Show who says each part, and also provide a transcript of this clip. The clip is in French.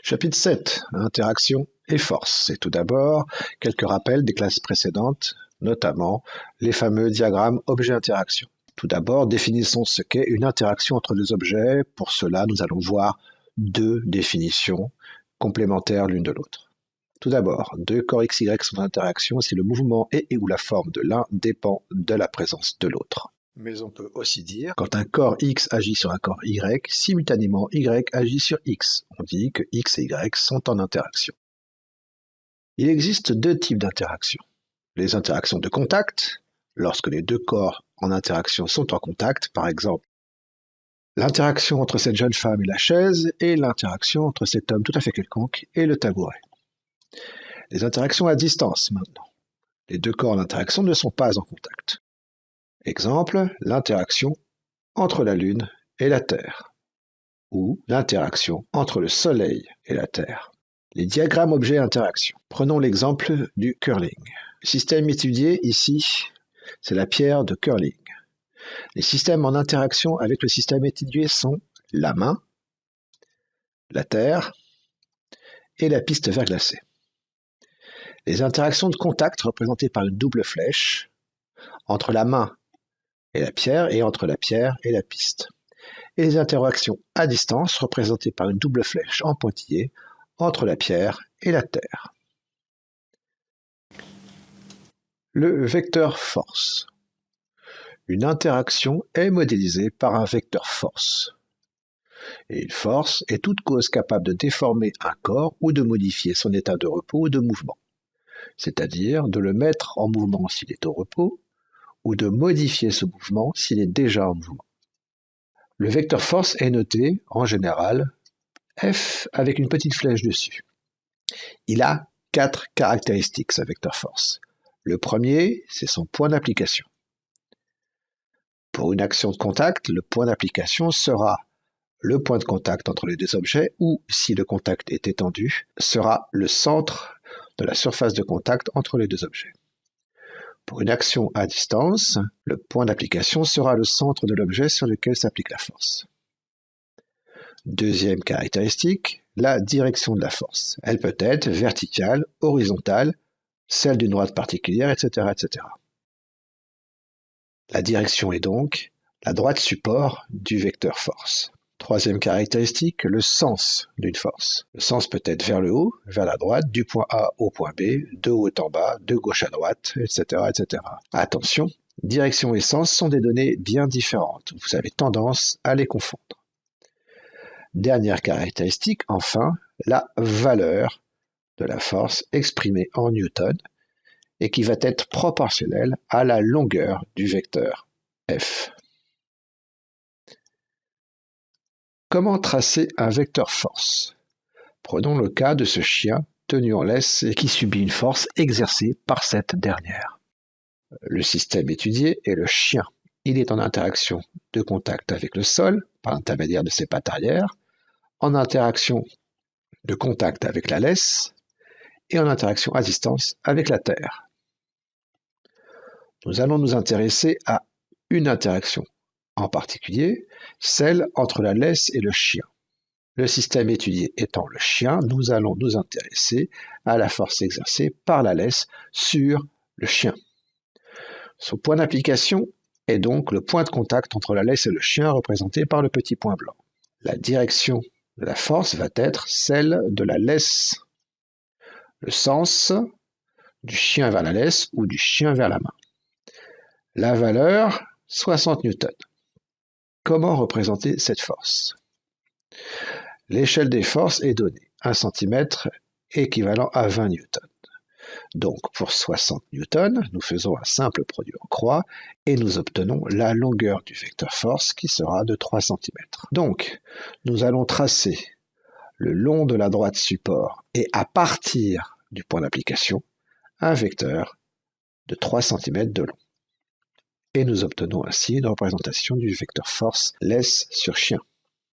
Speaker 1: Chapitre 7. Interaction et force. Et tout d'abord, quelques rappels des classes précédentes, notamment les fameux diagrammes objet-interaction. Tout d'abord, définissons ce qu'est une interaction entre deux objets. Pour cela, nous allons voir deux définitions complémentaires l'une de l'autre. Tout d'abord, deux corps XY sont en interaction si le mouvement et ou la forme de l'un dépend de la présence de l'autre. Mais on peut aussi dire, quand un corps X agit sur un corps Y, simultanément Y agit sur X. On dit que X et Y sont en interaction. Il existe deux types d'interactions. Les interactions de contact, lorsque les deux corps en interaction sont en contact, par exemple l'interaction entre cette jeune femme et la chaise, et l'interaction entre cet homme tout à fait quelconque et le tabouret. Les interactions à distance, maintenant. Les deux corps en interaction ne sont pas en contact. Exemple, l'interaction entre la Lune et la Terre, ou l'interaction entre le Soleil et la Terre. Les diagrammes objet-interaction. Prenons l'exemple du curling. Le système étudié ici, c'est la pierre de curling. Les systèmes en interaction avec le système étudié sont la main, la terre et la piste verglacée. Les interactions de contact représentées par une double flèche entre la main et la pierre et entre la pierre et la piste. Et les interactions à distance représentées par une double flèche en pointillé entre la pierre et la terre. Le vecteur force. Une interaction est modélisée par un vecteur force. Et une force est toute cause capable de déformer un corps ou de modifier son état de repos ou de mouvement, c'est-à-dire de le mettre en mouvement s'il est au repos ou de modifier ce mouvement s'il est déjà en mouvement. Le vecteur force est noté, en général, F avec une petite flèche dessus. Il a 4 caractéristiques, ce vecteur force. Le premier, c'est son point d'application. Pour une action de contact, le point d'application sera le point de contact entre les deux objets ou, si le contact est étendu, sera le centre de la surface de contact entre les deux objets. Pour une action à distance, le point d'application sera le centre de l'objet sur lequel s'applique la force. Deuxième caractéristique, la direction de la force. Elle peut être verticale, horizontale, celle d'une droite particulière, etc., etc. La direction est donc la droite support du vecteur force. Troisième caractéristique, le sens d'une force. Le sens peut être vers le haut, vers la droite, du point A au point B, de haut en bas, de gauche à droite, etc., etc. Attention, direction et sens sont des données bien différentes. Vous avez tendance à les confondre. Dernière caractéristique, enfin, la valeur de la force exprimée en newton et qui va être proportionnelle à la longueur du vecteur F. Comment tracer un vecteur force? Prenons le cas de ce chien tenu en laisse et qui subit une force exercée par cette dernière. Le système étudié est le chien. Il est en interaction de contact avec le sol par l'intermédiaire de ses pattes arrière, en interaction de contact avec la laisse et en interaction à distance avec la terre. Nous allons nous intéresser à une interaction, en particulier celle entre la laisse et le chien. Le système étudié étant le chien, nous allons nous intéresser à la force exercée par la laisse sur le chien. Son point d'application est donc le point de contact entre la laisse et le chien représenté par le petit point blanc. La direction de la force va être celle de la laisse. Le sens du chien vers la laisse ou du chien vers la main. La valeur, 60 newtons. Comment représenter cette force? L'échelle des forces est donnée, 1 cm équivalent à 20 newtons. Donc pour 60 newtons, nous faisons un simple produit en croix et nous obtenons la longueur du vecteur force qui sera de 3 cm. Donc nous allons tracer le long de la droite support et à partir du point d'application, un vecteur de 3 cm de long. Et nous obtenons ainsi une représentation du vecteur force laisse sur chien.